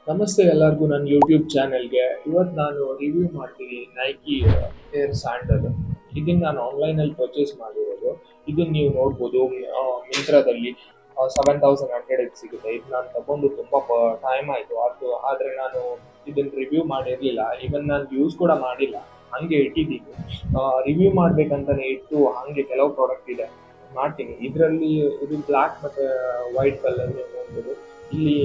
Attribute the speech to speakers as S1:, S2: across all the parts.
S1: ನಮಸ್ತೆ ಎಲ್ಲರಿಗೂ ನನ್ನ ಯೂಟ್ಯೂಬ್ ಚಾನೆಲ್ಗೆ. ಇವತ್ತು ನಾನು ರಿವ್ಯೂ ಮಾಡ್ತೀನಿ ನೈಕಿ ಏರ್ ಸ್ಯಾಂಡಲ್. ಇದನ್ನ ನಾನು ಆನ್ಲೈನಲ್ಲಿ ಪರ್ಚೇಸ್ ಮಾಡಿರೋದು. ಇದನ್ನ ನೀವು ನೋಡ್ಬೋದು ಮಿಂತ್ರಾದಲ್ಲಿ 7100 ಸಿಗುತ್ತೆ. ಇದು ನಾನು ತಗೊಂಡು ತುಂಬ ಟೈಮ್ ಆಯಿತು. ಆದರೆ ನಾನು ಇದನ್ನ ರಿವ್ಯೂ ಮಾಡಿರಲಿಲ್ಲ. ಇವನ್ ನಾನು ಯೂಸ್ ಕೂಡ ಮಾಡಿಲ್ಲ, ಹಂಗೆ ಇಟ್ಟಿದ್ದೀನಿ. ರಿವ್ಯೂ ಮಾಡ್ಬೇಕಂತಾನೆ ಇಟ್ಟು ಹಾಗೆ ಕೆಲವು ಪ್ರಾಡಕ್ಟ್ ಇದೆ, ಮಾಡ್ತೀನಿ. ಇದರಲ್ಲಿ ಇದು ಬ್ಲ್ಯಾಕ್ ಮತ್ತು ವೈಟ್ ಕಲರ್ ನೀವು ನೋಡ್ಬೋದು. ಇಲ್ಲಿ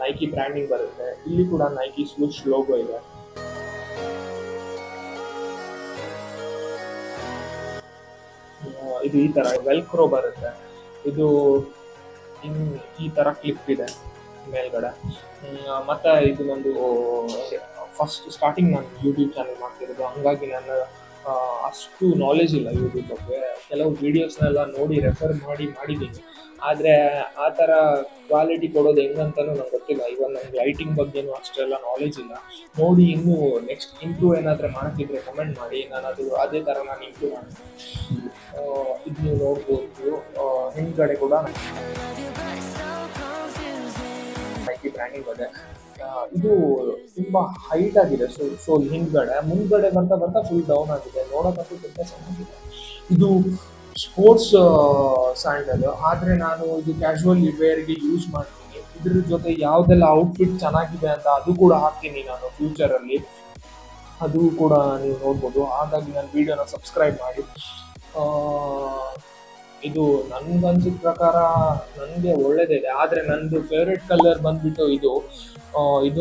S1: ನೈಕಿ ಬ್ರ್ಯಾಂಡಿಂಗ್ ಬರುತ್ತೆ. ಇಲ್ಲಿ ಕೂಡ ನೈಕಿ ಸ್ವಿಚ್ ಲೋಗೋ ಇದೆ. ಇದು ಈ ತರ ವೆಲ್ಕ್ರೋ ಬರುತ್ತೆ. ಇದು ಈ ತರ ಕ್ಲಿಪ್ ಇದೆ ಮೇಲ್ಗಡೆ. ಮತ್ತೆ ಇದು ಒಂದು ಫಸ್ಟ್ ಸ್ಟಾರ್ಟಿಂಗ್ ನಾನು ಯೂಟ್ಯೂಬ್ ಚಾನಲ್ ಮಾಡ್ತಿರೋದು, ಹಂಗಾಗಿ ನನ್ನ ಅಷ್ಟು ನಾಲೆಜ್ ಇಲ್ಲ ಯೂಟ್ಯೂಬ್ ಬಗ್ಗೆ. ಕೆಲವು ವೀಡಿಯೋಸ್ನೆಲ್ಲ ನೋಡಿ ರೆಫರ್ ಮಾಡಿದ್ದೀನಿ, ಆದರೆ ಆ ಥರ ಕ್ವಾಲಿಟಿ ಕೊಡೋದು ಹೆಂಗಂತನೂ ನಂಗೆ ಗೊತ್ತಿಲ್ಲ. ಇವಾಗ ನಂಗೆ ಲೈಟಿಂಗ್ ಬಗ್ಗೆನೂ ಅಷ್ಟೆಲ್ಲ ನಾಲೆಜ್ ಇಲ್ಲ. ನೋಡಿ ಇನ್ನೂ ನೆಕ್ಸ್ಟ್ ಇಂಪ್ರೂವ್ ಏನಾದರೂ ಮಾಡೋಕ್ಕಿದ್ರೆ ಕಮೆಂಟ್ ಮಾಡಿ, ನಾನು ಅದೇ ಥರ ನಾನು ಇಂಪ್ರೂವ್ ಮಾಡ್ತೀನಿ. ಇದು ನೀವು ನೋಡ್ಬೋದು. ಹಿಂದ್ಗಡೆ ಕೂಡ ನೈಕಿ ಬ್ರ್ಯಾಂಡಿಂಗ್ ಇದೆ. ಇದು ತುಂಬಾ ಹೈಟ್ ಆಗಿದೆ. ಸೊ ಮುಂದ್ಗಡೆ ಬರ್ತಾ ಬರ್ತಾ ಫುಲ್ ಡೌನ್ ಆಗಿದೆ. ನೋಡೋಕ್ಕಂತೂ ತುಂಬಾ ಚೆನ್ನಾಗಿದೆ. ಇದು ಸ್ಪೋರ್ಟ್ಸ್ ಸ್ಯಾಂಡಲ್, ಆದರೆ ನಾನು ಇದು ಕ್ಯಾಶುವಲ್ ವೇರ್ಗೆ ಯೂಸ್ ಮಾಡ್ತೀನಿ. ಇದ್ರ ಜೊತೆ ಯಾವುದೆಲ್ಲ ಔಟ್ಫಿಟ್ ಚೆನ್ನಾಗಿದೆ ಅಂತ ಅದು ಕೂಡ ಹಾಕ್ತೀನಿ ನಾನು ಫ್ಯೂಚರಲ್ಲಿ. ಅದು ಕೂಡ ನೀವು ನೋಡ್ಬೋದು. ಹಾಗಾಗಿ ನನ್ನ ವಿಡಿಯೋನ ಸಬ್ಸ್ಕ್ರೈಬ್ ಮಾಡಿ. ಇದು ನನ್ಗನ್ಸಿದ ಪ್ರಕಾರ ನನಗೆ ಒಳ್ಳೇದಿದೆ. ಆದರೆ ನಂದು ಫೇವ್ರೆಟ್ ಕಲರ್ ಬಂದ್ಬಿಟ್ಟು ಇದು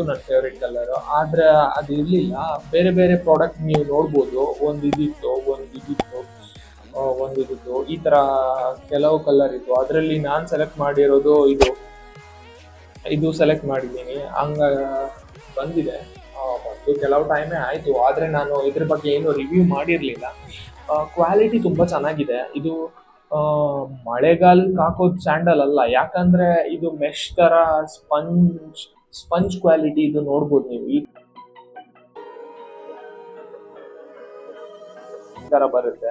S1: ನನ್ನ ಫೇವ್ರೆಟ್ ಕಲರ್. ಆದರೆ ಅದು ಇರಲಿಲ್ಲ. ಬೇರೆ ಬೇರೆ ಪ್ರಾಡಕ್ಟ್ ನೀವು ನೋಡ್ಬೋದು. ಒಂದಿದಿತ್ತು ಈ ಥರ ಕೆಲವು ಕಲರ್ ಇತ್ತು. ಅದರಲ್ಲಿ ನಾನು ಸೆಲೆಕ್ಟ್ ಮಾಡಿರೋದು ಇದು ಸೆಲೆಕ್ಟ್ ಮಾಡಿದ್ದೀನಿ. ಹಂಗ ಬಂದಿದೆ. ಬಂದು ಕೆಲವು ಟೈಮೇ ಆಯಿತು, ಆದರೆ ನಾನು ಇದ್ರ ಬಗ್ಗೆ ಏನು ರಿವ್ಯೂ ಮಾಡಿರಲಿಲ್ಲ. ಕ್ವಾಲಿಟಿ ತುಂಬ ಚೆನ್ನಾಗಿದೆ. ಇದು ಮಳೆಗಾಲಕ್ಕೆ ಹಾಕೋದು ಸ್ಯಾಂಡಲ್ ಅಲ್ಲ, ಯಾಕಂದರೆ ಇದು ಮೆಶ್ ಥರ ಸ್ಪಂಜ್ ಕ್ವಾಲಿಟಿ. ಇದು ನೋಡ್ಬೋದು ನೀವು, ಈ ಥರ ಬರುತ್ತೆ.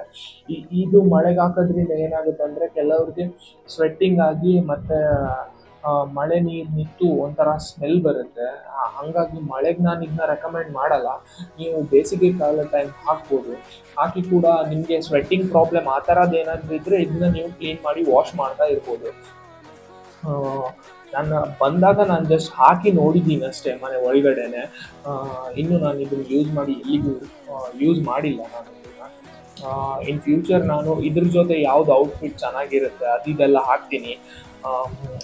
S1: ಇದು ಮಳೆಗೆ ಹಾಕೋದ್ರಿಂದ ಏನಾಗುತ್ತೆ ಅಂದರೆ ಕೆಲವ್ರಿಗೆ ಸ್ವೆಟ್ಟಿಂಗ್ ಆಗಿ ಮತ್ತೆ ಮಳೆ ನೀರು ನಿಂತು ಒಂಥರ ಸ್ಮೆಲ್ ಬರುತ್ತೆ. ಹಾಗಾಗಿ ಮಳೆಗೆ ನಾನು ಇದನ್ನ ರೆಕಮೆಂಡ್ ಮಾಡಲ್ಲ. ನೀವು ಬೇಸಿಗೆ ಕಾಲ ಟೈಮ್ ಹಾಕ್ಬೋದು. ಹಾಕಿ ಕೂಡ ನಿಮಗೆ ಸ್ವೆಟ್ಟಿಂಗ್ ಪ್ರಾಬ್ಲಮ್ ಆ ಥರದ್ದು ಏನಾದರೂ ಇದ್ದರೆ ಇದನ್ನ ನೀವು ಕ್ಲೀನ್ ಮಾಡಿ ವಾಶ್ ಮಾಡ್ತಾ ಇರ್ಬೋದು. ನಾನು ಜಸ್ಟ್ ಹಾಕಿ ನೋಡಿದ್ದೀನಿ ಅಷ್ಟೇ ಮನೆ ಒಳಗಡೆನೆ. ಇನ್ನು ನಾನು ಇದನ್ನು ಎಲ್ಲಿಗೂ ಯೂಸ್ ಮಾಡಿಲ್ಲ ನಾನು ಇದನ್ನ. ಇನ್ ಫ್ಯೂಚರ್ ನಾನು ಇದ್ರ ಜೊತೆ ಯಾವ್ದು ಔಟ್ಫಿಟ್ ಚೆನ್ನಾಗಿರುತ್ತೆ ಅದೆಲ್ಲ ಹಾಕ್ತೀನಿ.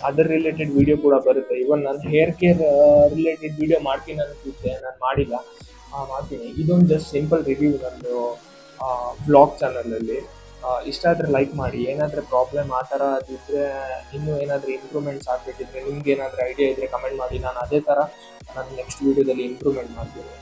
S1: ಅದರ್ ರಿಲೇಟೆಡ್ ವಿಡಿಯೋ ಕೂಡ ಬರುತ್ತೆ. ಇವನ್ ನಾನು ಹೇರ್ ಕೇರ್ ರಿಲೇಟೆಡ್ ವಿಡಿಯೋ ಮಾಡ್ತೀನಿ ಅನ್ಸುತ್ತೆ, ನಾನು ಮಾಡಿಲ್ಲ. ಮಾಡ್ತೀನಿ. ಇದೊಂದು ಜಸ್ಟ್ ಸಿಂಪಲ್ ರಿವ್ಯೂ ನಂದು ವ್ಲಾಗ್ ಚಾನಲಲ್ಲಿ. ಇಷ್ಟ ಆದರೆ ಲೈಕ್ ಮಾಡಿ. ಏನಾದರೂ ಪ್ರಾಬ್ಲಮ್ ಆ ಥರ ಅದಿದ್ದರೆ, ಇನ್ನೂ ಏನಾದರೂ ಇಂಪ್ರೂವ್ಮೆಂಟ್ಸ್ ಆಗಬೇಕಿದ್ರೆ, ನಿಮ್ಗೆ ಏನಾದರೂ ಐಡಿಯಾ ಇದ್ದರೆ ಕಮೆಂಟ್ ಮಾಡಿ. ನಾನು ಅದೇ ಥರ ನಾನು ನೆಕ್ಸ್ಟ್ ವೀಡಿಯೋದಲ್ಲಿ ಇಂಪ್ರೂವ್ಮೆಂಟ್ ಮಾಡ್ತೀನಿ.